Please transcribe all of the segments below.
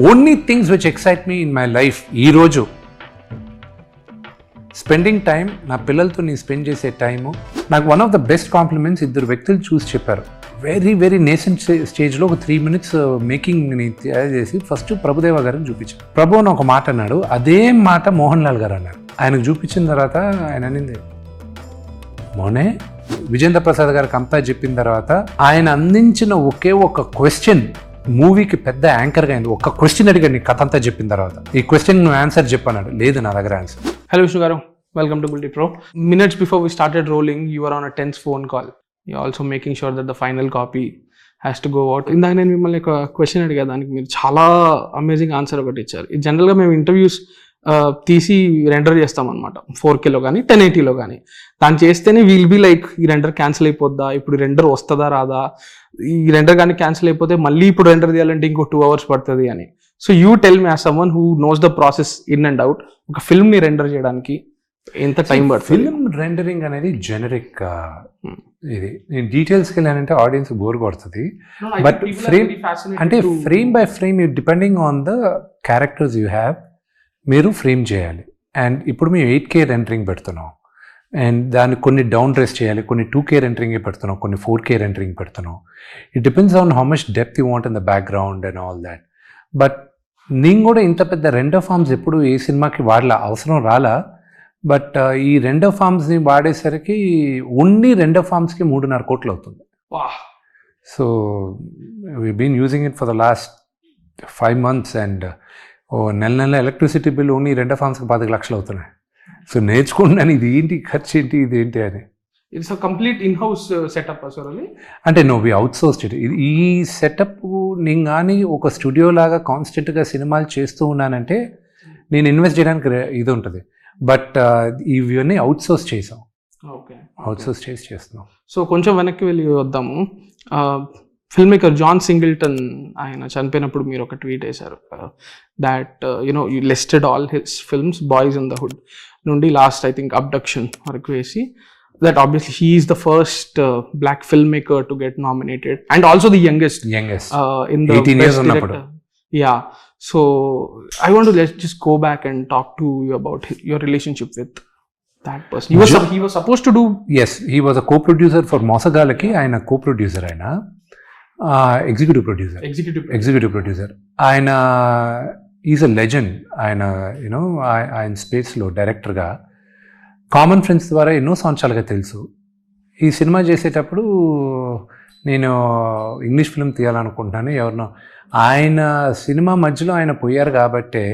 Only things which excite me in my life ఈరోజు spending time, నా పిల్లలతో నేను స్పెండ్ చేసే టైము. నాకు one of the best compliments ఇద్దరు వ్యక్తులు చూసి చెప్పారు. వెరీ నేసెంట్ స్టేజ్లో ఒక 3 minutes మేకింగ్ని తయారు చేసి ఫస్ట్ ప్రభుదేవ గారిని చూపించారు. ప్రభు అని ఒక మాట అన్నాడు, అదే మాట మోహన్ లాల్ గారు అన్నారు. ఆయనకు చూపించిన తర్వాత ఆయన అనింది, మోనే విజేంద్ర ప్రసాద్ గారికి అంతా చెప్పిన తర్వాత ఆయన అందించిన ఒకే ఒక క్వశ్చన్ మూవీకి పెద్ద యాంకర్గా అయింది. ఒక క్వశ్చన్ అడిగాడు, నీ కథ అంతా చెప్పిన తర్వాత ఈ క్వశ్చన్ నువ్వు ఆన్సర్ చెప్పన్నాడు. లేదు నా దగ్గర answer. Hello Vishnu Garu, welcome to Bullet Pro. Minutes before we started rolling, you were on a tense phone call. You're also making sure that the final copy has to go out. ఇందాక నేను మిమ్మల్ని ఒక question అడిగా, దానికి మీరు చాలా amazing answer ఒకటి ఇచ్చారు. జనరల్గా మేము ఇంటర్వ్యూస్ తీసి రెండర్ చేస్తాం అనమాట, 4Kలో కానీ 1080లో కానీ. దాన్ని చేస్తేనే వీల్ బీ లైక్ ఈ రెండర్ క్యాన్సిల్ అయిపోద్దా, ఇప్పుడు రెండర్ వస్తుందా రాదా, ఈ రెండర్ కానీ క్యాన్సిల్ అయిపోతే మళ్ళీ ఇప్పుడు రెండర్ చేయాలంటే ఇంకో 2 hours పడుతుంది అని. So you tell me as someone who knows the process in and out, ఒక ఫిల్మ్ని రెండర్ చేయడానికి ఎంత టైం పడుతుంది? ఫిల్మ్ రెండరింగ్ అనేది జెనరిక్ ఇది. నేను డీటెయిల్స్కి వెళ్ళానంటే ఆడియన్స్ బోర్ కొడుతుంది. బట్ ఫ్రేమ్ అంటే frame by frame depending on the characters you have మీరు ఫ్రేమ్ చేయాలి. అండ్ ఇప్పుడు మేము 8K రెండరింగ్ పెడుతున్నాం, అండ్ దాన్ని కొన్ని డౌన్ డ్రెస్ చేయాలి, కొన్ని 2K రెండరింగే పెడుతున్నాం, కొన్ని 4K రెండరింగ్ పెడుతున్నాం. It depends on how much depth you want in the background and all that. But నేను కూడా ఇంత పెద్ద రెండర్ ఫార్మ్స్ ఎప్పుడు ఏ సినిమాకి వాడలా, అవసరం రాలా. బట్ ఈ రెండర్ ఫార్మ్స్ని వాడేసరికి ఓన్లీ రెండర్ ఫార్మ్స్కి 3.5 కోట్లు అవుతుంది. So we been using it for the last 5 months and నెల ఎలక్ట్రిసిటీ బిల్ ఓన్లీ రెండర్ ఫార్మ్స్కి 10 లక్షలు అవుతున్నాయి. సో నేర్చుకుంటున్నాను ఇది ఏంటి, ఖర్చు ఏంటి, ఇది ఏంటి అని. It's a complete in house setup అసలు. అంటే వి అవుట్సోర్స్డ్ ఇట్. ఈ సెటప్ నేను కానీ ఒక స్టూడియో లాగా కాన్స్టెంట్గా సినిమాలు చేస్తూ ఉన్నానంటే నేను ఇన్వెస్ట్ చేయడానికి ఇది ఉంటుంది. బట్ ఇవన్నీ అవుట్సోర్స్ చేసాం. ఓకే, అవుట్సోర్స్ చేస్తున్నాం. సో కొంచెం వెనక్కి వెళ్ళి వద్దాము. ఫిల్మ్ మేకర్ జాన్ సింగిల్టన్ ఆయన చనిపోయినప్పుడు మీరు ఒక ట్వీట్ వేశారు, that you know you listed all his films boys in the hood నుండి లాస్ట్ ఐ థింక్ అబ్డక్షన్ వరకు వేసి, that obviously he is the first black filmmaker to get nominated and also the youngest in the 18 years director. Yeah, so I want to let's just go back and talk to you about your relationship with that person. He was supposed to do, yes, he was a co-producer for Mosagalaki. ఆయన co-producer, ఆయన executive producer. ఆయన is a legend. ఆయన you know ఆయన స్పేస్లో డైరెక్టర్గా common friends ద్వారా ఎన్నో సంవత్సరాలుగా తెలుసు. ఈ సినిమా చేసేటప్పుడు నేను ఇంగ్లీష్ ఫిల్మ్ తీయాలనుకుంటున్నాను, ఎవరినో ఆయన సినిమా మధ్యలో ఆయన పోయారు కాబట్టే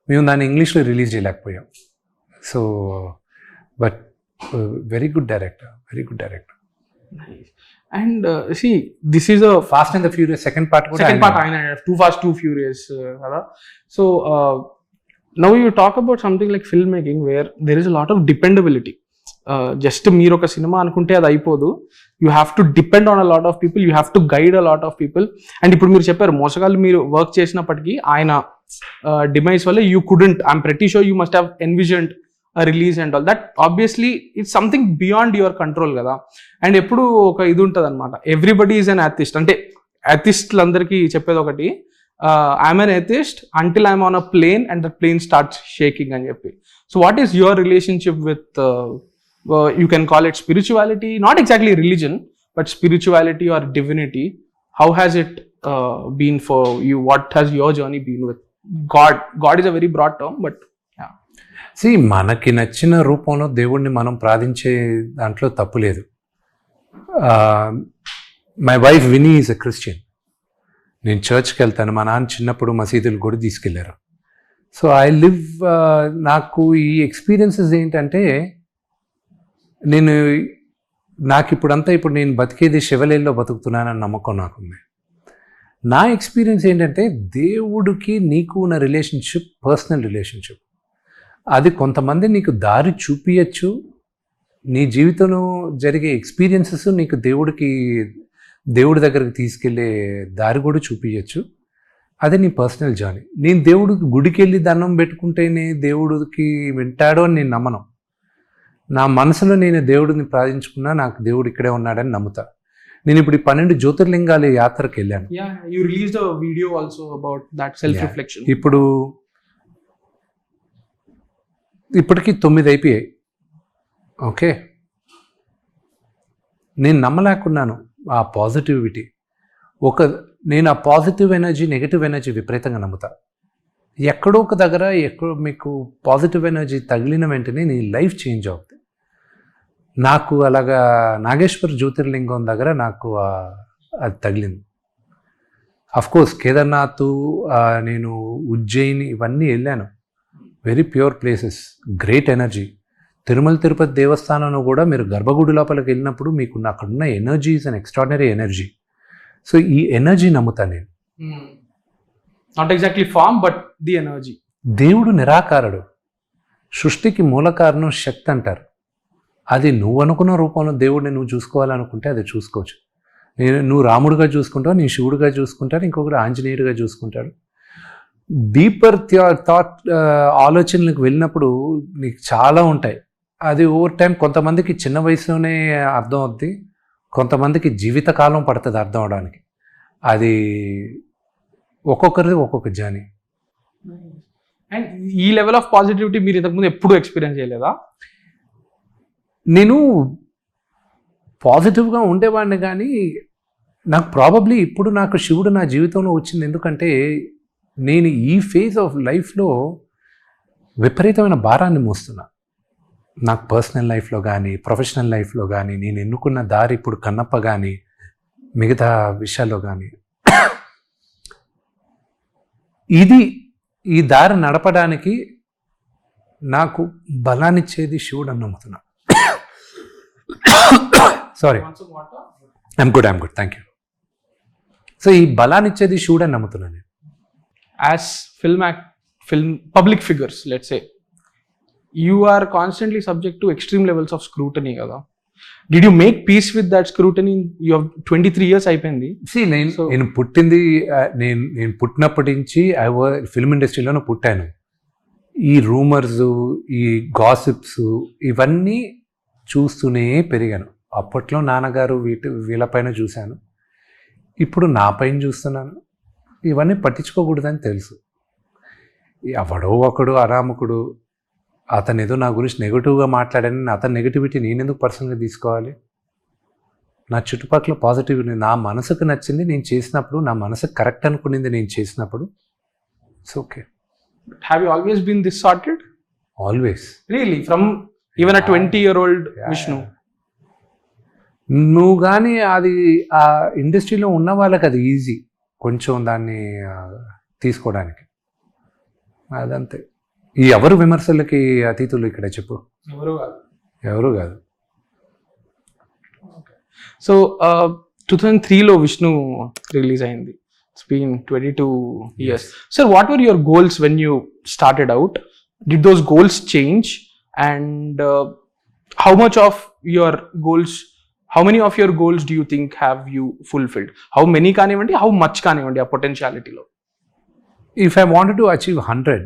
మేము దాన్ని ఇంగ్లీష్లో రిలీజ్ చేయలేకపోయాం. So but very good director. and see, this is a Fast and the Furious second part ఆయన Too Fast Too Furious కదా. So now you talk about something like filmmaking where there is a lot of dependability. Just మీరు ఒక cinema అనుకుంటే అది అయిపోదు, you have to depend on a lot of people, you have to guide a lot of people. And ఇప్పుడు మీరు చెప్పారు మోసగాళ్ళు మీరు వర్క్ చేసినప్పటికీ ఆయన డిమైస్ వల్ల you couldn't, I'm pretty sure you must have envisioned release and all that. Obviously it's something beyond your control కదా. And ఎప్పుడు ఒక ఇది ఉంటుంది అనమాట, ఎవ్రీబడి ఈజ్ అన్ అథిస్ట్. అంటే అథిస్టులందరికీ చెప్పేది ఒకటి, I'm an atheist until I'm on a plane and the plane starts shaking అని చెప్పి. So what is your relationship with you can call it spirituality, not exactly religion but spirituality or divinity? How has it been for you? What has your journey been with God is a very broad term, but yeah. See, మనకి నచ్చిన రూపంలో దేవుణ్ణి మనం ప్రార్థించే దాంట్లో తప్పు లేదు. My wife Winnie is a Christian. నేను చర్చ్కి వెళ్తాను, మా నాన్న చిన్నప్పుడు మసీదులు కూడా తీసుకెళ్ళారు. సో ఐ లివ్, నాకు ఈ ఎక్స్పీరియన్సెస్ ఏంటంటే ఇప్పుడు నేను బతికేది శివలేల్లో బతుకుతున్నానని నమ్మకం నాకుంది. నా ఎక్స్పీరియన్స్ ఏంటంటే దేవుడికి నీకు ఉన్న రిలేషన్షిప్ పర్సనల్ రిలేషన్షిప్. అది కొంతమంది నీకు దారి చూపించచ్చు, నీ జీవితంలో జరిగే ఎక్స్పీరియన్సెస్ నీకు దేవుడి దగ్గరికి తీసుకెళ్లే దారి కూడా చూపించచ్చు. అది నీ పర్సనల్ జర్నీ. నేను దేవుడికి గుడికి వెళ్ళి దండం పెట్టుకుంటేనే దేవుడికి వింటాడో అని నేను నమ్మను. నా మనసులో నేను దేవుడిని ప్రార్థించుకున్నా నాకు దేవుడు ఇక్కడే ఉన్నాడని నమ్ముతా. నేను ఇప్పుడు ఈ 12 జ్యోతిర్లింగాల యాత్రకు వెళ్ళాను. Yeah, you released a video also about that self-reflection. ఇప్పుడు ఇప్పటికి 9 అయిపోయాయి. ఓకే, నేను నమ్మలేకున్నాను ఆ పాజిటివిటీ. నేను ఆ పాజిటివ్ ఎనర్జీ, నెగిటివ్ ఎనర్జీ విపరీతంగా నమ్ముతా. ఎక్కడో ఒక దగ్గర మీకు పాజిటివ్ ఎనర్జీ తగిలిన వెంటనే నీ లైఫ్ చేంజ్ అవుతుంది. నాకు అలాగా నాగేశ్వర జ్యోతిర్లింగం దగ్గర నాకు అది తగిలింది. అఫ్కోర్స్ కేదార్నాథ్, నేను ఉజ్జయిని ఇవన్నీ వెళ్ళాను. Very pure places, great energy. Tirumala Tirupati దేవస్థానంలో కూడా మీరు గర్భగుడి లోపలికి వెళ్ళినప్పుడు మీకు అక్కడున్న energy is an extraordinary energy. So ఈ ఎనర్జీ నమ్ముతాను నేను. Not exactly form but the energy. దేవుడు నిరాకారుడు, సృష్టికి మూల కారణం శక్తి అంటారు. అది నువ్వు అనుకున్న రూపంలో దేవుడిని నువ్వు చూసుకోవాలనుకుంటే అది చూసుకోవచ్చు. నువ్వు రాముడిగా చూసుకుంటావు, నేను శివుడిగా చూసుకుంటాను, ఇంకొకటి ఆంజనేయుడిగా చూసుకుంటాడు. డీపర్ థాట్ ఆలోచనలకు వెళ్ళినప్పుడు నీకు చాలా ఉంటాయి. అది ఓవర్ టైం కొంతమందికి చిన్న వయసులోనే అర్థం అవుద్ది, కొంతమందికి జీవితకాలం పడుతుంది అర్థం అవడానికి. అది ఒక్కొక్కరిది ఒక్కొక్క జర్నీ. అండ్ ఈ లెవెల్ ఆఫ్ పాజిటివిటీ మీరు ఇంతకుముందు ఎప్పుడు ఎక్స్పీరియన్స్ చేయలేదా? నేను పాజిటివ్గా ఉండేవాడిని, కానీ నాకు ప్రాబబ్లీ ఇప్పుడు నాకు శివుడు నా జీవితంలో వచ్చింది. ఎందుకంటే నేను ఈ ఫేజ్ ఆఫ్ లైఫ్లో విపరీతమైన భారాన్ని మోస్తున్నా. నాకు పర్సనల్ లైఫ్లో కానీ, ప్రొఫెషనల్ లైఫ్లో కానీ, నేను ఎన్నుకున్న దారి ఇప్పుడు కన్నప్ప కానీ, మిగతా విషయాల్లో కానీ, ఈ దారి నడపడానికి నాకు బలాన్నిచ్చేది శివుడు అని నమ్ముతున్నా. Sorry, I'm good, thank you. So ఈ బలాన్నిచ్చేది శివుడు అని నమ్ముతున్నాను నేను. As film public figures, let's say, you are constantly subject to extreme levels of scrutiny kada. Did you make peace with that scrutiny? You have 23 years అయిపోయింది. నేను పుట్టింది, నేను పుట్టినప్పటి నుంచి ఫిల్మ్ ఇండస్ట్రీలోనే పుట్టాను. ఈ రూమర్స్, ఈ గాసిప్స్ ఇవన్నీ చూస్తూనే పెరిగాను. అప్పట్లో నాన్నగారు వీళ్ళపైన చూశాను, ఇప్పుడు నా పైన చూస్తున్నాను. ఇవన్నీ పట్టించుకోకూడదని తెలుసు. ఎవడో ఒకడు అనామకుడు అతను ఏదో నా గురించి నెగిటివ్గా మాట్లాడాను, అతని నెగిటివిటీ నేనెందుకు పర్సనల్గా తీసుకోవాలి? నా చుట్టుపక్కల పాజిటివ్, నా మనసుకు నచ్చింది నేను చేసినప్పుడు, నా మనసుకు కరెక్ట్ అనుకునేది నేను చేసినప్పుడు it's okay. Have you always been this sorted? Always. Really? From even a 20-year-old Vishnu? నువ్వు కానీ అది ఆ ఇండస్ట్రీలో ఉన్న వాళ్ళకి అది ఈజీ కొంచెం దాన్ని తీసుకోవడానికి. అదంతే. ఈ ఎవరు విమర్శలకి అతీతులు ఇక్కడ చెప్పు? ఎవరు కాదు. సో 2003లో విష్ణు రిలీజ్ అయింది. It's been 22 years. Sir, what were your goals when you started out? Did those goals change? And how many of your goals do you think have you fulfilled? How many kanivandi, how much kanivandi a potentiality lo? If I wanted to achieve 100,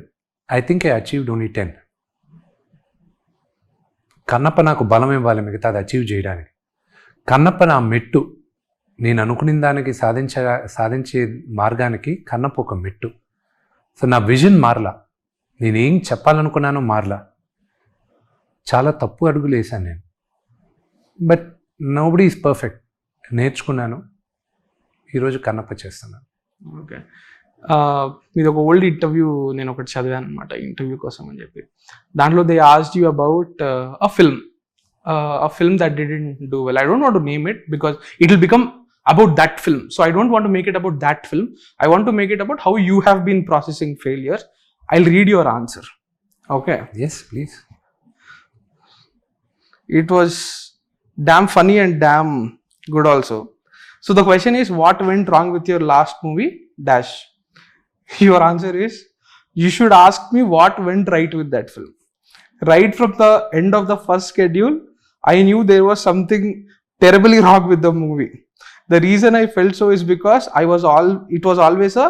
I think I achieved only 10. Kannappa నాకు బలం ఇవ్వాలి మిగతా అది achieve చేయడానికి. కన్నప్ప నా మెట్టు, నేను అనుకున్న దానికి సాధించే మార్గానికి కన్నప్ప ఒక మెట్టు. సో నా విజన్ మారలా, నేనేం చెప్పాలనుకున్నానో మారలా. చాలా తప్పు అడుగులు వేసాను నేను, బట్ నోబడీ ఈజ్ పర్ఫెక్ట్. నేర్చుకున్నాను, ఈరోజు కన్నప్ప చేస్తున్నాను. ఓకే, మీది ఒక ఓల్డ్ ఇంటర్వ్యూ నేను ఒకటి చదివాను అనమాట, ఇంటర్వ్యూ కోసం అని చెప్పి. దాంట్లో they asked you about a film that didn't do well. I don't want to name it because it will become about that film. So I don't want to make it about that film. I want to make it about how you have been processing failure. I'll read your answer. Okay? Yes, please. It was damn funny and damn good also. So the question is, what went wrong with your last movie? Dash. Your answer is, you should ask me what went right with that film. Right from the end of the first schedule, I knew there was something terribly wrong with the movie. The reason I felt so is because it was always a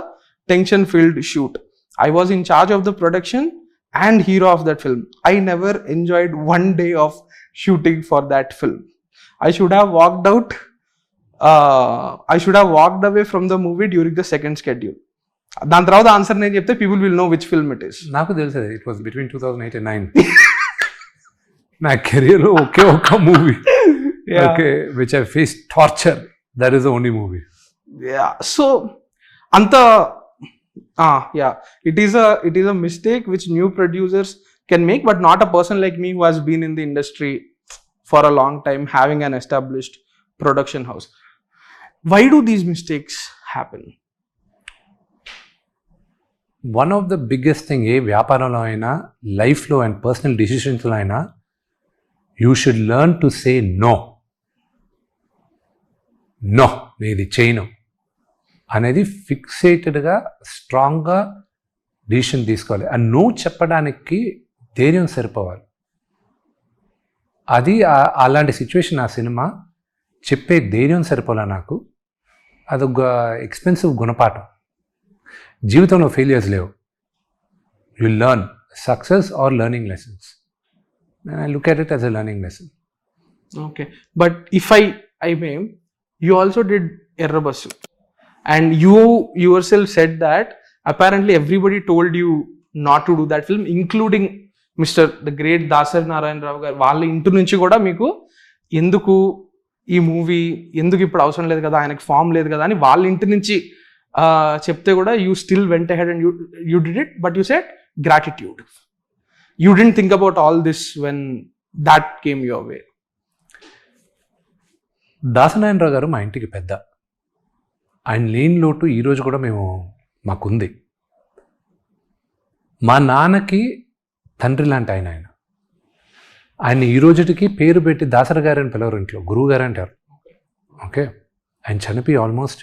tension-filled shoot. I was in charge of the production and hero of that film. I never enjoyed one day of shooting for that film. I should have walked out I should have walked away from the movie during the second schedule. దాని తర్వాత answer నేను చెప్తే people will know which film it is. నాకు తెలుసు it was between 2008 and 9. నా career లో ఒకే ఒక movie okay which I face torture, that is the only movie. So అంత it is a mistake which new producers can make, but not a person like me who has been in the industry for a long time, having an established production house. Why do these mistakes happen? One of the biggest thing ఏ వ్యాపారంలో అయినా, లైఫ్లో and personal డిసిషన్స్లో అయినా, you should learn to say no. No, నేను ఇది చేయను అనేది ఫిక్సేటెడ్గా స్ట్రాంగ్గా డిసిషన్ తీసుకోవాలి. ఆ నో చెప్పడానికి ధైర్యం సరిపోవాలి. అది అలాంటి సిచ్యువేషన్ ఆ సినిమా చెప్పే ధైర్యం సరిపోలే నాకు. అదొక ఎక్స్పెన్సివ్ గుణపాఠం. జీవితంలో ఫెయిలియర్స్ లేవు. You learn success or learning lessons. I look at it as a learning lesson. Okay, but if I may, you also did Errabassu, and you yourself said that apparently everybody told you not to do that film, including Mr. the great Dasar Narayan Rao garu. వాళ్ళ ఇంటి నుంచి కూడా మీకు ఎందుకు ఈ movie ఎందుకు ఇప్పుడు అవసరం లేదు కదా, ఆయనకి ఫామ్ లేదు కదా అని వాళ్ళ ఇంటి నుంచి చెప్తే కూడా you still vent ahead and you did it. But you said gratitude. You didn't think about all this when that came your way. Dasa Narayana Rao గారు మా ఇంటికి పెద్ద. ఆయన లేని లోటు ఈరోజు కూడా మాకుంది. మా నాన్నకి తండ్రి లాంటి ఆయన. ఆయన ఈ రోజుకి పేరు పెట్టి దాసరి గారు అని పిలవరు, ఇంట్లో గురువు గారు అంటారు. ఓకే, ఆయన చనిపోయి ఆల్మోస్ట్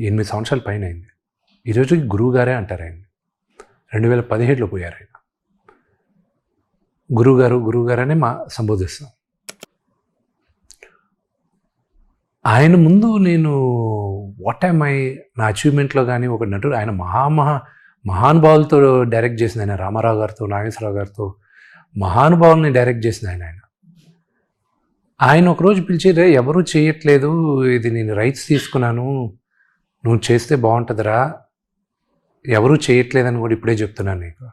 8 సంవత్సరాల పైన అయింది. ఈరోజుకి గురువు గారే అంటారు ఆయన. 2017లో పోయారు ఆయన. గురువు గారనే సంబోధిస్తాం. ఆయన ముందు నేను వాట్ ఐమ్ నా అచీవ్మెంట్లో కానీ ఒక నటుడు, ఆయన మహానుభావులతో డైరెక్ట్ చేసింది ఆయన. రామారావు గారితో, నాగేశ్వరరావు గారితో మహానుభావుల్ని డైరెక్ట్ చేసింది ఆయన ఒకరోజు పిలిచి, రే ఎవరూ చేయట్లేదు, ఇది నేను రైట్స్ తీసుకున్నాను, నువ్వు చేస్తే బాగుంటుందిరా, ఎవరూ చేయట్లేదని కూడా ఇప్పుడే చెప్తున్నాను నీకు.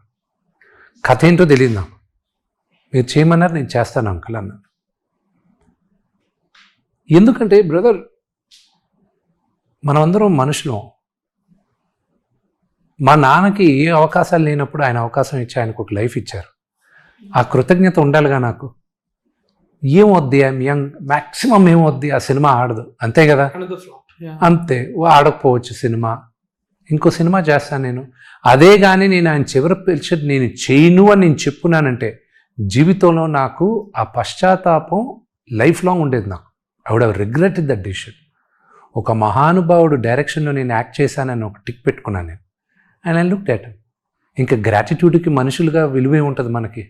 కథ ఏంటో తెలియదు నాకు, మీరు చేయమన్నారు, నేను చేస్తాను అంకుల్ అన్నాను. ఎందుకంటే బ్రదర్, మనమందరం మనుషులం. మా నాన్నకి ఏ అవకాశాలు లేనప్పుడు ఆయన అవకాశం ఇచ్చి ఆయనకు ఒక లైఫ్ ఇచ్చారు. ఆ కృతజ్ఞత ఉండాలిగా నాకు. ఏం వద్ది, ఐఎమ్ యంగ్, మ్యాక్సిమం ఏం వద్ది, ఆ సినిమా ఆడదు, అంతే కదా, అంతే. ఆడకపోవచ్చు సినిమా, ఇంకో సినిమా చేస్తాను నేను. అదే కానీ నేను ఆయన చివరి పిలిచి నేను చేయను అని నేను చెప్పున్నానంటే జీవితంలో నాకు ఆ పశ్చాత్తాపం లైఫ్ లాంగ్ ఉండేది. నాకు I would have regretted that decision. ఒక మహానుభావుడు డైరెక్షన్లో నేను యాక్ట్ చేశానని ఒక టిక్ పెట్టుకున్నాను నేను. And I looked at. ఇంకా గ్రాటిట్యూడ్కి మనుషులుగా విలువే ఉంటుంది మనకి.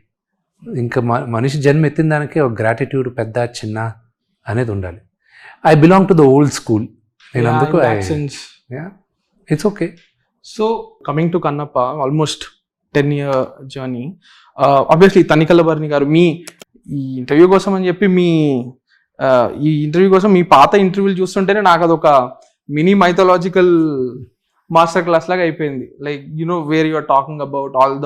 ఇంకా మనిషి జన్మ ఎత్తిన దానికి ఒక గ్రాటిట్యూడ్ పెద్ద చిన్న అనేది ఉండాలి. I belong to the old school. నేను అందుకు it's okay. So coming to Kannappa, almost 10-year journey. Obviously Tanikella Bharani garu మీ ఈ ఇంటర్వ్యూ కోసం అని చెప్పి ఈ ఇంటర్వ్యూ కోసం మీ పాత ఇంటర్వ్యూలు చూస్తుంటేనే నాకు అదొక మినీ మైథలాజికల్ మాస్టర్ క్లాస్ లాగా అయిపోయింది. Like where you are talking about all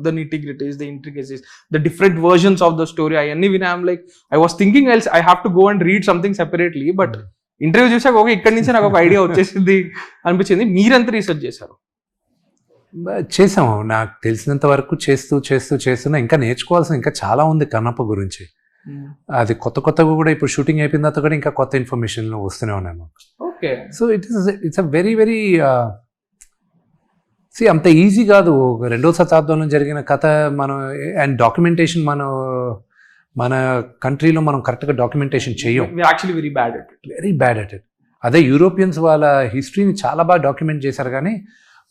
the nitty-gritties, the intricacies, the different versions of the story. అవన్నీ విని I'm like, I was thinking I have to go and read something separately, but interview చూసాక okay, ఇక్కడి నుంచి నాకు ఒక idea వచ్చేసింది అనిపించింది. మీరెంత రీసెర్చ్ చేశారు? చేసాము, నాకు తెలిసినంత వరకు చేస్తున్నా. ఇంకా నేర్చుకోవాల్సిన ఇంకా చాలా ఉంది కన్నప్ప గురించి. అది కొత్తగా కూడా ఇప్పుడు షూటింగ్ అయిపోయిన తర్వాత కూడా ఇంకా కొత్త ఇన్ఫర్మేషన్ వస్తూనే ఉన్నాయి మాకు. Okay, so it's a very very అంత ఈజీ కాదు. 2వ శతాబ్దంలో జరిగిన కథ మనం అండ్ డాక్యుమెంటేషన్ మన కంట్రీలో మనం కరెక్ట్గా డాక్యుమెంటేషన్ చేయం. Actually very bad at it. అదే యూరోపియన్స్ వాళ్ళ హిస్టరీని చాలా బాగా డాక్యుమెంట్ చేశారు, కానీ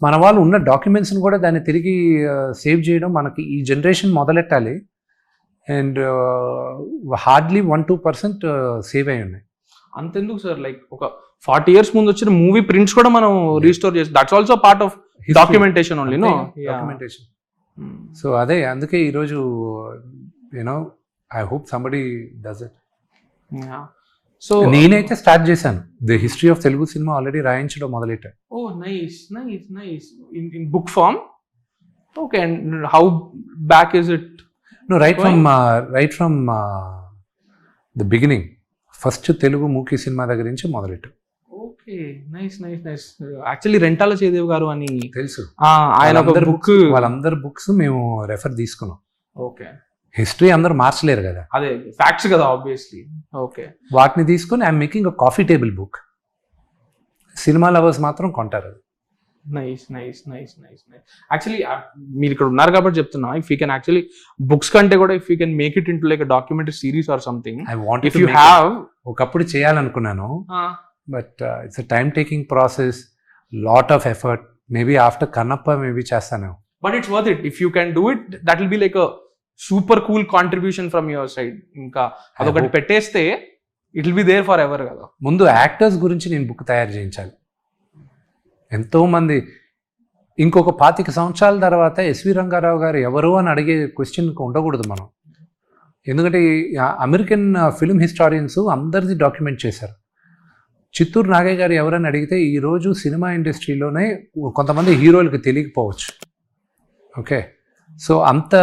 మన వాళ్ళు ఉన్న డాక్యుమెంట్స్ని కూడా దాన్ని తిరిగి సేవ్ చేయడం మనకి ఈ జనరేషన్ మొదలెట్టాలి. అండ్ హార్డ్లీ 1-2% సేవ్ అయి ఉన్నాయి. అంతెందుకు సార్, లైక్ ఒక 40 years ముందు వచ్చిన మూవీ ప్రింట్స్ కూడా మనం రీస్టోర్ చేస్తాం. That's also part of documentation only, no documentation. So అదే, అందుకే ఈరోజు I hope somebody does it. So నేనైతే స్టార్ట్ చేశాను the history of Telugu cinema already రాయించడం మొదలెట్టాను. A nice in book form. Okay, and how back is it? No, right from the beginning. First Telugu మూకీ cinema దగ్గర నుంచి మొదలెట్టు. Okay, nice. యాక్చువల్లీ రెంటాల చేదేవ్ గారు అని తెలుసు, ఆయన ఒక బుక్, వాళ్ళందరి బుక్స్ మేము రెఫర్ తీసుకున్నాం. ఓకే, హిస్టరీ అందరూ మార్చలేరు కదా, అదే ఫ్యాక్ట్స్ కదా ఆబ్వియస్లీ. ఓకే, వాటిని తీసుకుని I'm making a coffee table book. Cinema lovers మాత్రం కొంటారు. నైస్. యాక్చువల్లీ మీరు ఇక్కడ ఉన్నారు కాబట్టి చెప్తున్నా, if you can actually books కంటే కూడా if you can make it into like documentary series or something, I want if you have. ఒకప్పుడు చేయాలనుకున్నాను, but it's a time taking process, lot of effort. Maybe after Kannappa maybe చేస్తాను, but it's worth it. If you can do it, that will be like a super cool contribution from your side. ఇంకా అదొకటి పెట్టేస్తే it will be there forever కదా. ముందు actors గురించి నేను book తయారు చేయించాలి. ఎంతోమంది ఇంకొక 25 సంవత్సరాల తర్వాత ఎస్వి రంగారావు గారు ఎవరు అని అడిగే క్వశ్చన్ ఉండకూడదు మనం. ఎందుకంటే అమెరికన్ ఫిల్మ్ హిస్టారియన్స్ అందరిది డాక్యుమెంట్ చేశారు. చిత్తూరు నాగయ్య గారు ఎవరని అడిగితే ఈరోజు సినిమా ఇండస్ట్రీలోనే కొంతమంది హీరోలకు తెలియకపోవచ్చు. ఓకే, సో అంత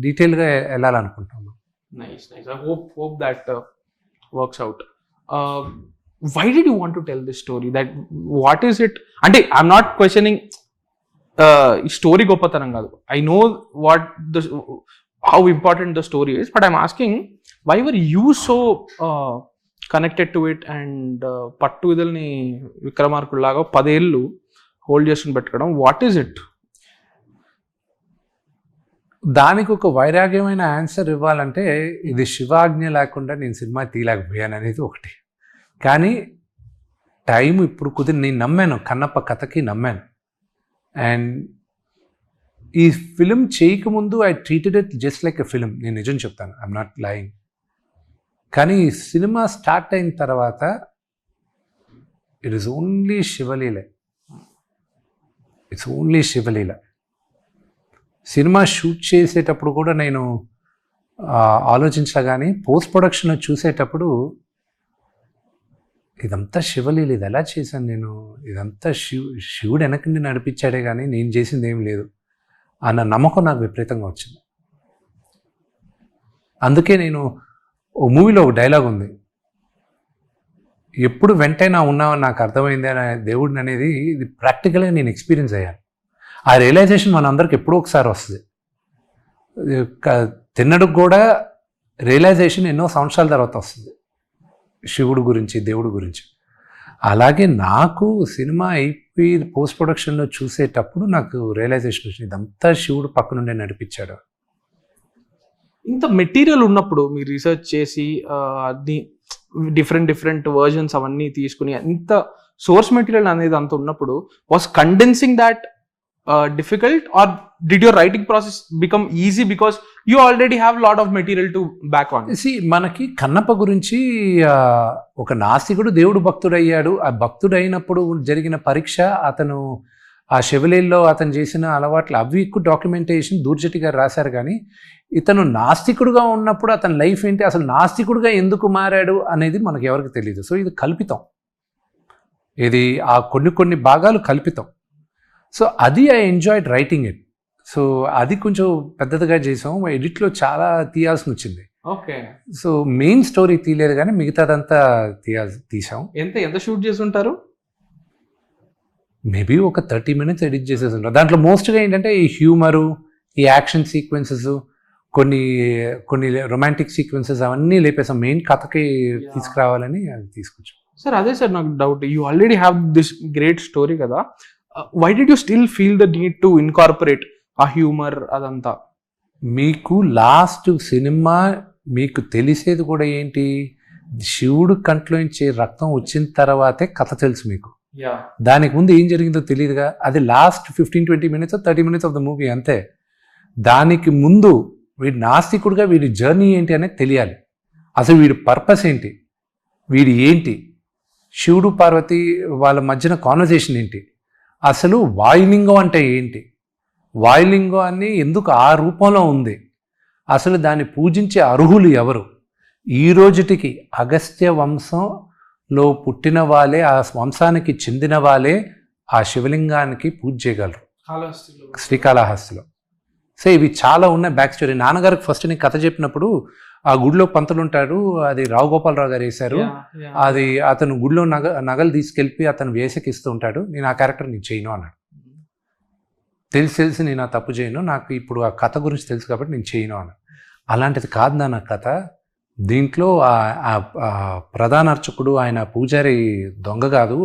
డీటెయిల్గా వెళ్ళాలనుకుంటున్నాను. Nice. I hope that works out. Why did you want to tell this story? That what is it? Ante I'm not questioning story gopatanam kaadu. I know how important the story is, but I'm asking why were you so connected to it and pattu idalni విక్రమార్కుల్లాగా 10 ఏళ్ళు hold చేసుకుని పెట్టుకోవడం? What is it? దానికి ఒక వైరాగ్యమైన answer ఇవ్వాలంటే ఇది శివాజ్ఞ లేకుండా నేను cinema తీయలేకపోయాను అనేది ఒకటి. కానీ టైం ఇప్పుడు కుదిరి నేను నమ్మాను, కన్నప్ప కథకి నమ్మాను. అండ్ ఈ ఫిలిం చేయకముందు I treated it just like a film. నేను నిజం చెప్తాను, ఐఎమ్ నాట్ లయింగ్. కానీ ఈ సినిమా స్టార్ట్ అయిన తర్వాత it is only Shivaleela. It's only Shivaleela. సినిమా షూట్ చేసేటప్పుడు కూడా నేను ఆలోచించలే, కానీ పోస్ట్ ప్రొడక్షన్లో చూసేటప్పుడు ఇదంతా శివలీల, ఇది ఎలా చేశాను నేను, ఇదంతా శివుడు వెనకండి నడిపించాడే కానీ నేను చేసింది ఏం లేదు అన్న నమ్మకం నాకు విపరీతంగా వచ్చింది. అందుకే నేను ఓ మూవీలో ఒక డైలాగ్ ఉంది, ఎప్పుడు వెంటనే ఉన్నావని నాకు అర్థమైంది అనే దేవుడిని అనేది ఇది ప్రాక్టికల్గా నేను ఎక్స్పీరియన్స్ అయ్యాను. ఆ రియలైజేషన్ మనందరికి ఎప్పుడో ఒకసారి వస్తుంది. తిన్నడికి కూడా రియలైజేషన్ ఎన్నో సంవత్సరాల తర్వాత వస్తుంది శివుడు గురించి, దేవుడు గురించి. అలాగే నాకు సినిమా అయిపోయి పోస్ట్ ప్రొడక్షన్లో చూసేటప్పుడు నాకు రియలైజేషన్ వచ్చింది, ఇదంతా శివుడు పక్క నుండే నడిపించాడు. ఇంత మెటీరియల్ ఉన్నప్పుడు మీరు రీసెర్చ్ చేసి అన్ని డిఫరెంట్ వర్జన్స్ అవన్నీ తీసుకుని ఇంత సోర్స్ మెటీరియల్ అనేది అంత ఉన్నప్పుడు was condensing that difficult, or did your writing process become easy because you already have lot of material to back on? మనకి కన్నప్ప గురించి ఒక నాస్తికుడు దేవుడు భక్తుడయ్యాడు. ఆ భక్తుడైనప్పుడు జరిగిన పరీక్ష, అతను ఆ శివలీలలో అతను చేసిన అలవాట్లు అవి ఎక్కువ డాక్యుమెంటేషన్ దూర్జటి గారు రాశారు. కానీ ఇతను నాస్తికుడుగా ఉన్నప్పుడు అతని లైఫ్ ఏంటి, అసలు నాస్తికుడుగా ఎందుకు మారాడు అనేది మనకు ఎవరికి తెలియదు. సో ఇది కల్పితం, ఇది ఆ కొన్ని భాగాలు కల్పితం. సో అది I enjoyed writing it. So అది కొంచెం పెద్దదిగా చేసాం, ఎడిట్లో చాలా తీయాల్సి వచ్చింది. ఓకే, సో మెయిన్ స్టోరీ తీయలేదు కానీ మిగతాదంతా తీసాం. ఎంత షూట్ చేసి ఉంటారు? మేబీ ఒక 30 minutes ఎడిట్ చేసేసి ఉంటారు. దాంట్లో మోస్ట్గా ఏంటంటే ఈ హ్యూమరు, ఈ యాక్షన్ సీక్వెన్సెస్, కొన్ని రొమాంటిక్ సీక్వెన్సెస్ అవన్నీ లేపేసాం. మెయిన్ కథకి తీసుకురావాలని అది తీసుకొచ్చాం. సార్ అదే సార్ నాకు doubt, you already have this great story కదా, why did you still feel the need to incorporate a humor అదంతా? మీకు లాస్ట్ సినిమా మీకు తెలిసేది కూడా ఏంటి, శివుడు కంట్లోంచి రక్తం వచ్చిన తర్వాతే కథ తెలుసు మీకు. దానికి ముందు ఏం జరిగిందో తెలియదుగా. అది last 15-20 minutes 30 minutes of the movie అంతే. దానికి ముందు వీడి నాస్తికుడుగా వీడి జర్నీ ఏంటి అనేది తెలియాలి. అసలు వీడి పర్పస్ ఏంటి, వీడి ఏంటి, శివుడు పార్వతి వాళ్ళ మధ్యన కాన్వర్జేషన్ ఏంటి, అసలు వాయులింగం అంటే ఏంటి, వాయులింగం అని ఎందుకు ఆ రూపంలో ఉంది, అసలు దాన్ని పూజించే అర్హులు ఎవరు, ఈ రోజుటికి అగస్త్య వంశంలో పుట్టిన వాళ్ళే, ఆ వంశానికి చెందిన వాళ్ళే ఆ శివలింగానికి పూజ చేయగలరు శ్రీకాళహస్తిలో. సో ఇవి చాలా ఉన్నాయి బ్యాక్ స్టోరీ. నాన్నగారికి ఫస్ట్ నేను కథ చెప్పినప్పుడు ఆ గుడిలో పంతులు ఉంటాడు, అది రావు గోపాలరావు గారు వేశారు. అది అతను గుడిలో నగలు తీసుకెళ్ళి అతను వేసకి ఇస్తూ ఉంటాడు. నేను ఆ క్యారెక్టర్ నేను చేయను అన్నాడు. తెలిసి నేను ఆ తప్పు చేయను, నాకు ఇప్పుడు ఆ కథ గురించి తెలుసు కాబట్టి నేను చేయను అన్నాడు. అలాంటిది కాదు నా కథ. దీంట్లో ప్రధాన అర్చకుడు ఆయన పూజారి దొంగ కాదు,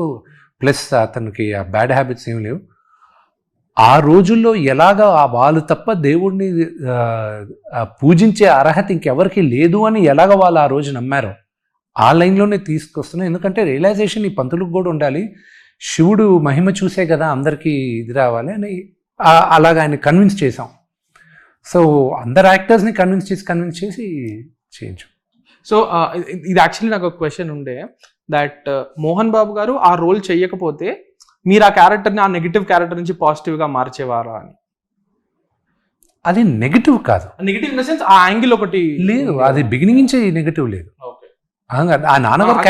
ప్లస్ అతనికి ఆ బ్యాడ్ హ్యాబిట్స్ ఏం లేవు. ఆ రోజుల్లో ఎలాగా వాళ్ళు తప్ప దేవుడిని పూజించే అర్హత ఇంకెవరికి లేదు అని ఎలాగ వాళ్ళు ఆ రోజు నమ్మారో ఆ లైన్లోనే తీసుకొస్తున్నాం. ఎందుకంటే రియలైజేషన్ ఈ పంతులకు కూడా ఉండాలి, శివుడు మహిమ చూసే కదా అందరికీ ఇది రావాలి అని అలాగ ఆయన కన్విన్స్ చేసాం. సో అందరు యాక్టర్స్ని కన్విన్స్ చేసి చేయించు. సో ఇది యాక్చువల్లీ నాకు ఒక క్వశ్చన్ ఉండే, దట్ మోహన్ బాబు గారు ఆ రోల్ చెయ్యకపోతే మీరు ఆ క్యారెక్టర్ని, ఆ నెగిటివ్ క్యారెక్టర్ నుంచి పాజిటివ్గా మార్చేవారా అని. అది నెగిటివ్ కాదు, నెగిటివ్ ఇన్ ద సెన్స్ ఆ యాంగిల్ ఒకటి లేదు, అది బిగినింగ్ నుంచి నెగిటివ్ లేదు. ఆ నాన్నగారు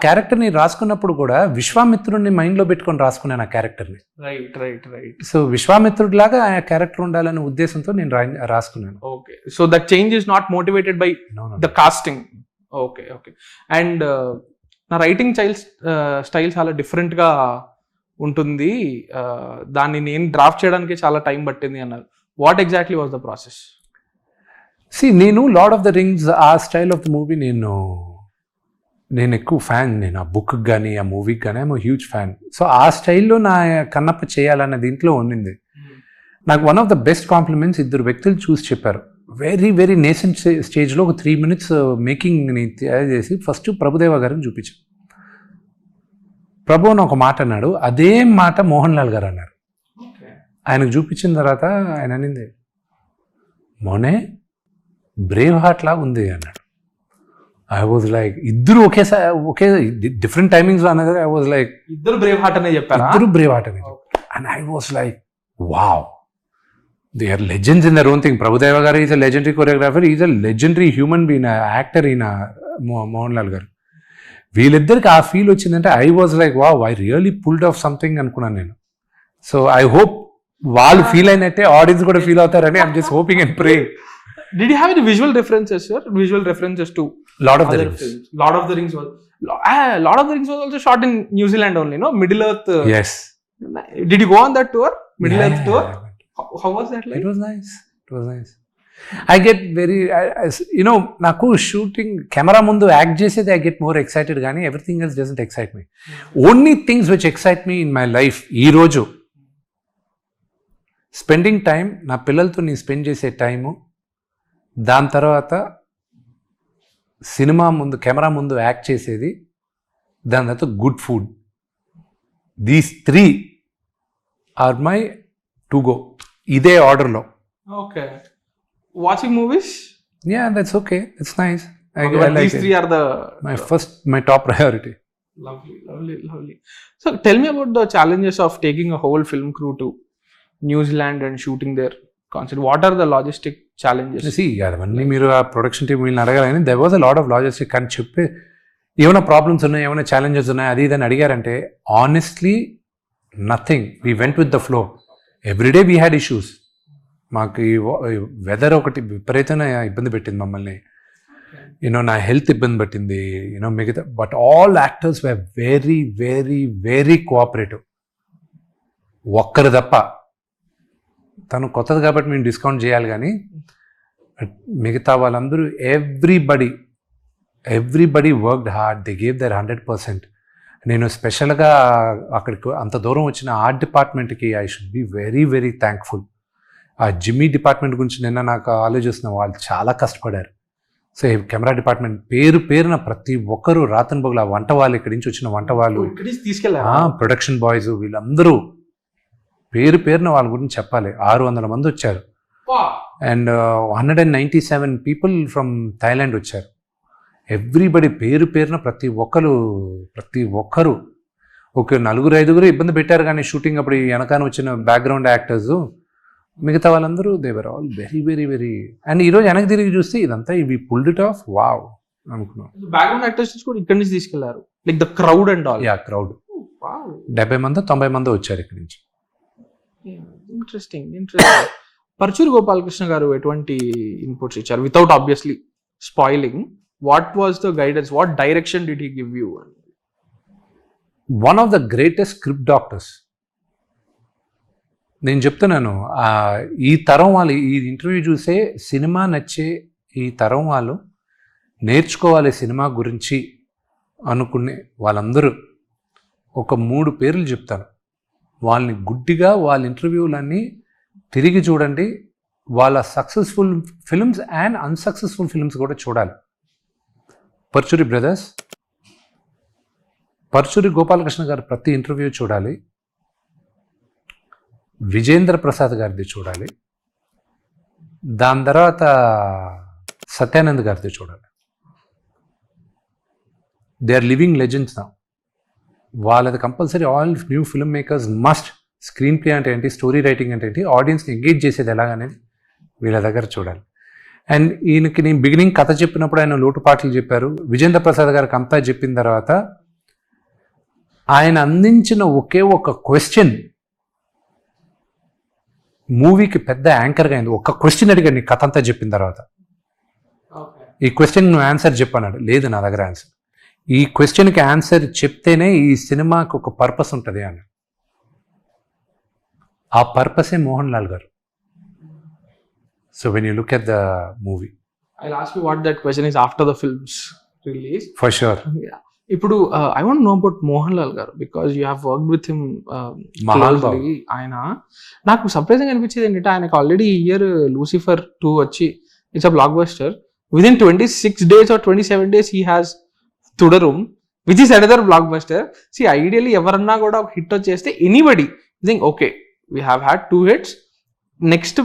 క్యారెక్టర్ని రాసుకున్నప్పుడు కూడా విశ్వామిత్రుడిని మైండ్లో పెట్టుకొని రాసుకున్నాను ఆ క్యారెక్టర్ని. రైట్. సో విశ్వామిత్రుడి లాగా ఆ క్యారెక్టర్ ఉండాలనే ఉద్దేశంతో నేను రాసుకున్నాను. Okay, so that change is not motivated by the casting. Okay. And నా రైటింగ్ స్టైల్ చాలా డిఫరెంట్గా ఉంటుంది, దాన్ని నేను డ్రాఫ్ట్ చేయడానికి చాలా టైం పట్టింది అన్నారు. What exactly was the process? నేను లార్డ్ ఆఫ్ ద రింగ్స్ ఆ స్టైల్ ఆఫ్ ద మూవీ నేను ఎక్కువ ఫ్యాన్. నేను ఆ బుక్ కానీ ఆ మూవీకి కానీ ఐఎమ్ హ్యూజ్ ఫ్యాన్. సో ఆ స్టైల్లో నా కన్నప్ప చేయాలన్న దీంట్లో ఉండింది. నాకు one of the best compliments ఇద్దరు వ్యక్తులు చూసి చెప్పారు. వెరీ వెరీ నేసెంట్ స్టేజ్లో ఒక 3 minutes మేకింగ్ని తయారు చేసి ఫస్ట్ ప్రభుదేవ గారిని చూపించాను. ప్రభు అని ఒక మాట అన్నాడు, అదే మాట మోహన్ లాల్ గారు అన్నారు. ఆయనకు చూపించిన తర్వాత ఆయన అనింది, మోనే బ్రేవ్ హార్ట్ లాగా ఉంది అన్నాడు. ఐ వాజ్ లైక్, ఇద్దరు ఒకే డిఫరెంట్ టైమింగ్స్ అన్నది. ఐ వాజ్ లైక్, ఇద్దరు బ్రేవ్ హార్ట్ అనే చెప్పారు. ఇద్దరు బ్రేవ్ హార్ట్ అనే. And I was like, wow, they are legends in their own thing. Prabhudeva గారు is a legendary choreographer, is a legendary human being, actor ఈయన మోహన్ లాల్ గారు. వీళ్ళిద్దరికి ఆ ఫీల్ వచ్చిందంటే I was like, wow, I really pulled off something అనుకున్నాను నేను. So I hope వాళ్ళు feel అయినట్టే ఆడియన్స్ కూడా ఫీల్ అవుతారని I'm just hoping and praying. Did you have any visual references, sir? Visual references to Lord of the Rings. Lord of the Rings was also shot in New Zealand only, no? Middle Earth. Yes. Did you go on that tour? Middle Earth tour? How was that like? It was nice. I get very, నాకు shooting camera ముందు act చేసేది I get more excited కానీ everything else doesn't excite me. Only things which excite me in my life ఈ రోజు spending time, నా పిల్లలతో నేను spend చేసే టైము, దాని తర్వాత సినిమా ముందు కెమెరా ముందు యాక్ట్ చేసేది, దాని తర్వాత good food. These 3 are my to go. ఇదే ఆర్డర్లో. Okay. Watching movies? Yeah, that's okay. It's nice. I like these 3 are my top priority. Lovely. So tell me about the challenges of taking a whole film crew to New Zealand and shooting there. What are the logistic challenges? See, అవన్నీ మీరు ఆ production team వీళ్ళని అడగాలని, there was a lot of logistic అని చెప్పి ఏమైనా problems ఉన్నాయి, ఏమైనా ఛాలెంజెస్ ఉన్నాయి, అది ఇదని అడిగారంటే honestly nothing. We went with the flow. Everyday we had issues. మాకు ఈ వెదర్ ఒకటి విపరీతమైన ఇబ్బంది పెట్టింది మమ్మల్ని, నా హెల్త్ ఇబ్బంది పెట్టింది, మిగతా. But all actors were very very very cooperative. ఒక్కరు తప్ప, తను కొత్తది కాబట్టి మేము డిస్కౌంట్ చేయాలి కానీ మిగతా వాళ్ళందరూ everybody worked hard. They gave there 100%. నేను స్పెషల్గా అక్కడికి అంత దూరం వచ్చిన ఆర్ట్ డిపార్ట్మెంట్కి I should be very very thankful. ఆ జిమ్మీ డిపార్ట్మెంట్ గురించి నిన్న నాకు ఆలోచిస్తున్న, వాళ్ళు చాలా కష్టపడారు. సో కెమెరా డిపార్ట్మెంట్ పేరున ప్రతి ఒక్కరూ రాతన్ బొగ్గుల వంట వాళ్ళు, ఇక్కడి నుంచి వచ్చిన వంట వాళ్ళు, ప్రొడక్షన్ బాయ్స్, వీళ్ళందరూ పేరున వాళ్ళ గురించి చెప్పాలి. 600 మంది వచ్చారు. అండ్ 197 పీపుల్ ఫ్రమ్ థాయిలాండ్ వచ్చారు. ఎవ్రీబడి పేరున ప్రతి ఒక్కరు ఒక 4-5 ఇబ్బంది పెట్టారు కానీ షూటింగ్ అప్పుడు వెనకాన వచ్చిన బ్యాక్గ్రౌండ్ యాక్టర్స్, మిగతా వాళ్ళందరూ they were all very very very. And ఈరోజు వెనక్కి తిరిగి చూస్తే ఇదంతా ఇవి పుల్డ్ ఇట్ ఆఫ్. వావ్, అనుకున్నాం. బ్యాక్గ్రౌండ్ యాక్టర్స్ కూడా ఇక్కడి నుంచి తీసుకెళ్లారు, like the crowd and all. Yeah crowd 70 మంది 90 మంది వచ్చారు ఇక్కడి నుంచి. ఇంట్రెస్టింగ్. పరుచూరి గోపాలకృష్ణ గారు ఎటువంటి ఇన్పుట్స్ ఇచ్చారు without obviously spoiling? What was the guidance, what direction did he give you? One of the greatest script doctors. నేను చెప్తున్నాను, ఈ తరం వాళ్ళు ఈ ఇంటర్వ్యూ చూసే సినిమా నచ్చే ఈ తరం వాళ్ళు నేర్చుకోవాలి సినిమా గురించి అనుకునే వాళ్ళందరూ ఒక 3 పేర్లు చెప్తాను. వాళ్ళని గుడ్డిగా వాళ్ళ ఇంటర్వ్యూలన్నీ తిరిగి చూడండి. వాళ్ళ successful films and unsuccessful films కూడా చూడాలి. పరుచూరి బ్రదర్స్, పరుచూరి గోపాలకృష్ణ గారు ప్రతి ఇంటర్వ్యూ చూడాలి. విజేంద్ర ప్రసాద్ గారిది చూడాలి. దాని తర్వాత సత్యానంద్ గారిది చూడాలి. దే ఆర్ లివింగ్ లెజెండ్స్ నా. వాళ్ళది compulsory all new film makers must. Screen play అంటే ఏంటి, స్టోరీ రైటింగ్ అంటే ఏంటి, ఆడియన్స్ని ఎంగేజ్ చేసేది ఎలాగనేది వీళ్ళ దగ్గర చూడాలి. అండ్ ఈయనకి నేను బిగినింగ్ కథ చెప్పినప్పుడు ఆయన లోటుపాట్లు చెప్పారు. విజేంద్ర ప్రసాద్ గారికి అంతా చెప్పిన తర్వాత ఆయన అందించిన ఒకే ఒక క్వశ్చన్ మూవీకి పెద్ద యాంకర్గా అయింది. ఒక క్వశ్చన్ అడిగాడు నీ కథ అంతా చెప్పిన తర్వాత, ఈ క్వశ్చన్ నువ్వు ఆన్సర్ చెప్పన్నాడు. లేదు నా దగ్గర ఆన్సర్, ఈ క్వశ్చన్కి ఆన్సర్ చెప్తేనే ఈ సినిమాకి ఒక పర్పస్ ఉంటుంది అని. ఆ పర్పసే మోహన్ లాల్ గారు. So when you look at the movie, I'll ask you what that question is after the film's release. For sure. ఇప్పుడు I want know about Mohan Lal గారు because you have worked with him closely. ఆయన నాకు surprising అనిపించేది ఏంటంటే ఆయనకు already ఈ year Lucifer 2 వచ్చి it's a blockbuster. Within 26 days or 27 days he has Thudarum which is another blockbuster. See ideally ఎవరన్నా కూడా ఒక హిట్ వచ్చేస్తే anybody think okay we have had 2 hits, next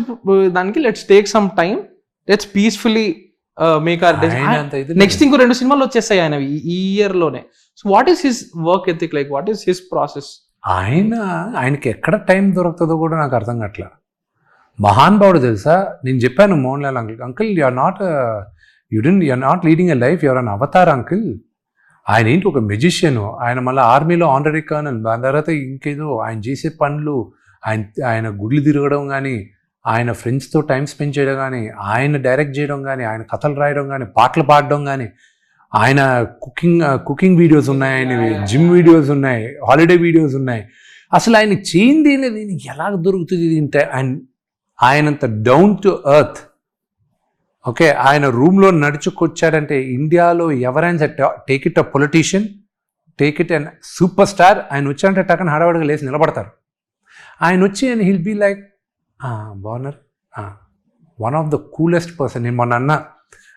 దానికి let's take some time, let's peacefully make our days. Next ఇంకో 2 సినిమాలు వచ్చేస్తాయి ఆయనవి ఈ ఇయర్ లోనే. So what is his work ethic, like what is his process? ఆయనకి ఎక్కడ టైం దొరుకుతుందో కూడా నాకు అర్థం కావట్లా. మహాన్ భావుడు తెలుసా. నేను చెప్పాను Mohan Lal uncle you are not leading a life, you are an avatar uncle. ఆయన ఏంటి ఒక మెజిషియన్. ఆయన మళ్ళీ ఆర్మీలో ఆనరీ కర్నల్, దాని తర్వాత ఇంకేదో ఆయన చేసే పనులు, ఆయన గుడ్లు తిరగడం కానీ, ఆయన ఫ్రెండ్స్తో టైం స్పెండ్ చేయడం కానీ, ఆయన డైరెక్ట్ చేయడం కానీ, ఆయన కథలు రాయడం కానీ, పాటలు పాడడం కానీ, ఆయన కుకింగ్ వీడియోస్ ఉన్నాయి, ఆయనవి జిమ్ వీడియోస్ ఉన్నాయి, హాలిడే వీడియోస్ ఉన్నాయి. అసలు ఆయన చేయింది లేదు, ఎలా దొరుకుతుంది అంటే ఆయనంత డౌన్ టు ఎర్త్. ఓకే, ఆయన రూమ్లో నడుచుకొచ్చాడంటే ఇండియాలో ఎవరైనా take it a politician, take it and super star, ఆయన వచ్చాడంటే టక్కన హడావడిగా లేచి నిలబడతారు. ఆయన వచ్చి అండ్ హిల్ బీ లైక్ బాగున్నారు, one of the coolest person. నేను మొన్న అన్న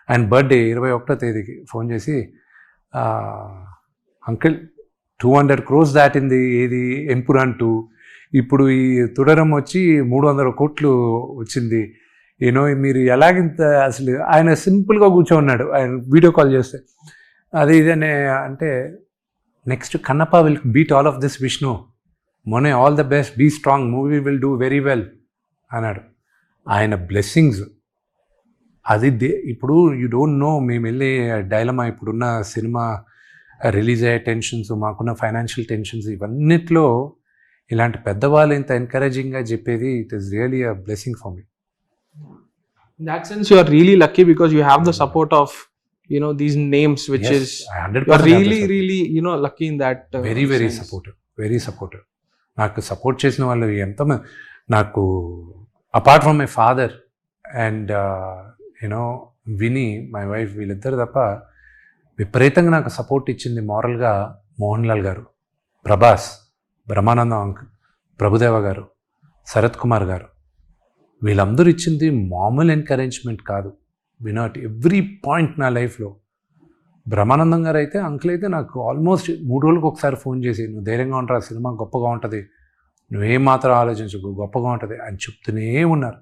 ఆయన బర్త్డే 21వ తేదీకి ఫోన్ చేసి, అంకిల్ 200 crores దాటింది ఏది ఎంపురాన్ 2, ఇప్పుడు ఈ తుడరం వచ్చి 300 కోట్లు వచ్చింది, యూనో మీరు ఎలాగింత. అసలు ఆయన సింపుల్గా కూర్చోన్నాడు ఆయన వీడియో కాల్ చేస్తే. అది ఇదనే అంటే next Kannappa will beat all of this Vishnu, మొన్నే all the best, be strong, movie will do very well అన్నాడు. ఆయన బ్లెస్సింగ్స్ అది. ఇప్పుడు యూ డోంట్ నో, మేము వెళ్ళే డైలమా, ఇప్పుడున్న సినిమా రిలీజ్ అయ్యే టెన్షన్స్, మాకున్న ఫైనాన్షియల్ టెన్షన్స్, ఇవన్నిట్లో ఇలాంటి పెద్దవాళ్ళు ఇంత ఎంకరేజింగ్గా చెప్పేది, it is really a blessing for me. In that sense, you are really lucky because you have the support of, you know, these names, which Yes, is, I 100% you are have the really, support. really, you know, lucky in that. Very sense. Supportive. నాకు support చేసిన వాళ్ళు ఎంతమంది, నాకు apart from my father and you know విని my wife, వీళ్ళిద్దరు తప్ప విపరీతంగా నాకు సపోర్ట్ ఇచ్చింది మారల్గా మోహన్ లాల్ గారు, ప్రభాస్, బ్రహ్మానందం అంకుల్, ప్రభుదేవ గారు, శరత్ కుమార్ గారు, వీళ్ళందరూ ఇచ్చింది మామూలు ఎంకరేజ్మెంట్ కాదు. వినాట్ ఎవ్రీ పాయింట్ నా లైఫ్లో. బ్రహ్మానందం గారు అయితే, అంకుల్ అయితే నాకు ఆల్మోస్ట్ 3 రోజులకు ఒకసారి ఫోన్ చేసి, నువ్వు ధైర్యంగా ఉంటారా, సినిమా గొప్పగా ఉంటుంది, నువ్వేం మాత్రం ఆలోచించకు, గొప్పగా ఉంటుంది అని చెప్తూనే ఉన్నారు.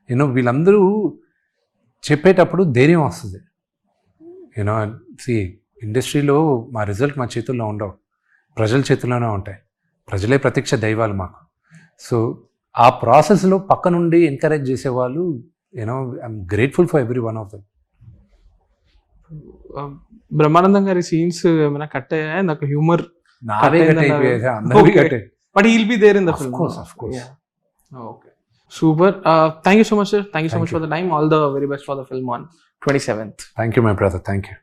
యూనో వీళ్ళందరూ చెప్పేటప్పుడు ధైర్యం వస్తుంది. యూనో ఇండస్ట్రీలో మా రిజల్ట్ మా చేతుల్లో ఉండవు, ప్రజల చేతుల్లోనే ఉంటాయి. ప్రజలే ప్రత్యక్ష దైవాలు మాకు. సో ఆ ప్రాసెస్లో పక్క నుండి ఎంకరేజ్ చేసేవాళ్ళు, you know I'm grateful for every one of them. Brahmanandam గారి సీన్స్ ఏమైనా కట్ అయ్యాయా? నాకు హ్యూమర్ నాదే కట్ అయిపోయేది, అందరివి కట్ అయిపోయాయి. But he'll be there in the Of film. course, of course. Okay, super. Thank you so much sir, thank you so much for the time. All the very best for the film on 27th. Thank you, my brother. Thank you.